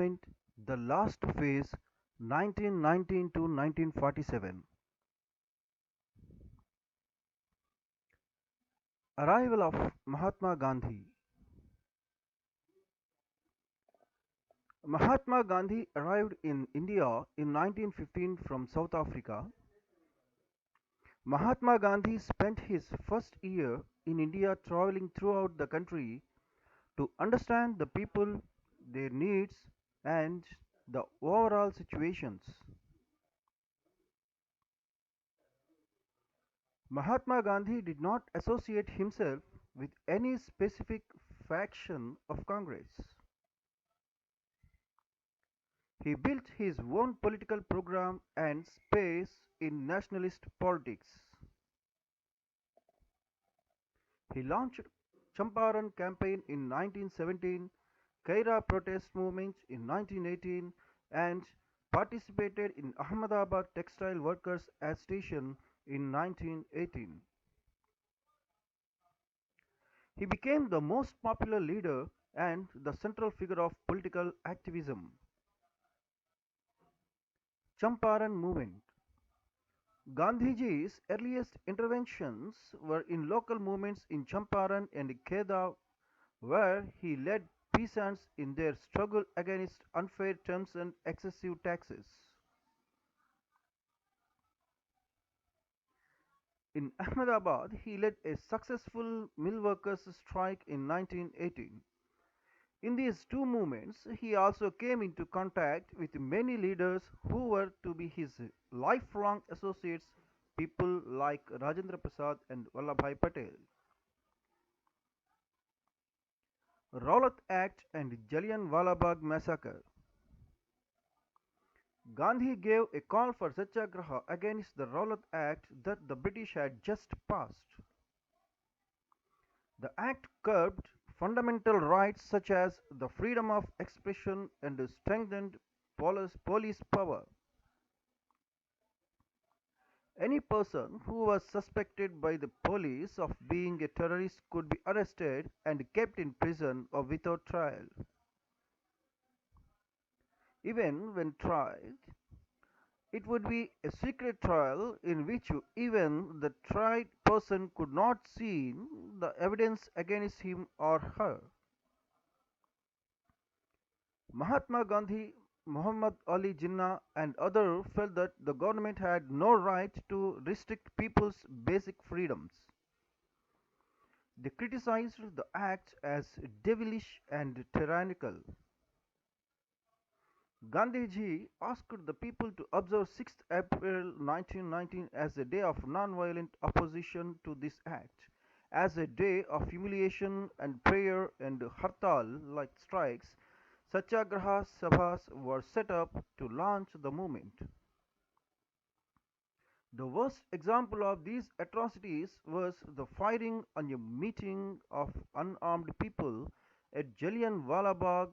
movement, the last phase, 1919 to 1947. Arrival of Mahatma Gandhi. Mahatma Gandhi arrived in India in 1915 from South Africa. Mahatma Gandhi spent his first year in India traveling throughout the country to understand the people, their needs, and the overall situations. Mahatma Gandhi did not associate himself with any specific faction of Congress. He built his own political program and space in nationalist politics. He launched Champaran campaign in 1917, Kaira protest movement in 1918, and participated in Ahmedabad Textile Workers Agitation in 1918. He became the most popular leader and the central figure of political activism. Champaran movement. Gandhiji's earliest interventions were in local movements in Champaran and Kheda, where he led peasants in their struggle against unfair terms and excessive taxes. In Ahmedabad, he led a successful mill workers' strike in 1918. In these two movements, he also came into contact with many leaders who were to be his lifelong associates, people like Rajendra Prasad and Vallabhbhai Patel. Rowlatt Act and Jallianwala Bagh massacre. Gandhi gave a call for satyagraha against the Rowlatt Act that the British had just passed. The act curbed fundamental rights such as the freedom of expression and strengthened police power. Any person who was suspected by the police of being a terrorist could be arrested and kept in prison or without trial. Even when tried, it would be a secret trial in which even the tried person could not see the evidence against him or her. Mahatma Gandhi, Muhammad Ali Jinnah, and others felt that the government had no right to restrict people's basic freedoms. They criticized the act as devilish and tyrannical. Gandhiji asked the people to observe 6th April 1919 as a day of non-violent opposition to this act, as a day of humiliation and prayer, and hartal-like strikes. Satyagraha Sabhas were set up to launch the movement. The worst example of these atrocities was the firing on a meeting of unarmed people at Jallianwala Bagh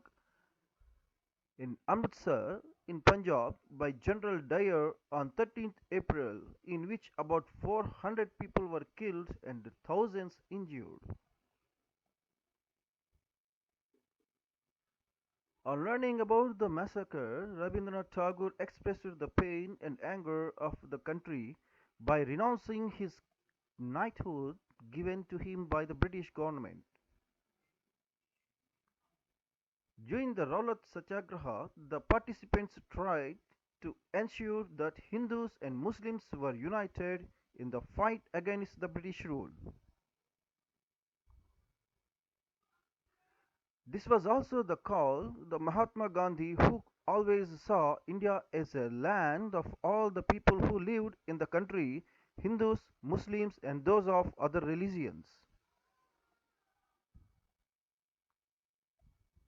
in Amritsar in Punjab by General Dyer on 13th April, in which about 400 people were killed and thousands injured. On learning about the massacre, Rabindranath Tagore expressed the pain and anger of the country by renouncing his knighthood given to him by the British government. During the Rowlatt Satyagraha, the participants tried to ensure that Hindus and Muslims were united in the fight against the British rule. This was also the call the Mahatma Gandhi, who always saw India as a land of all the people who lived in the country, Hindus, Muslims, and those of other religions.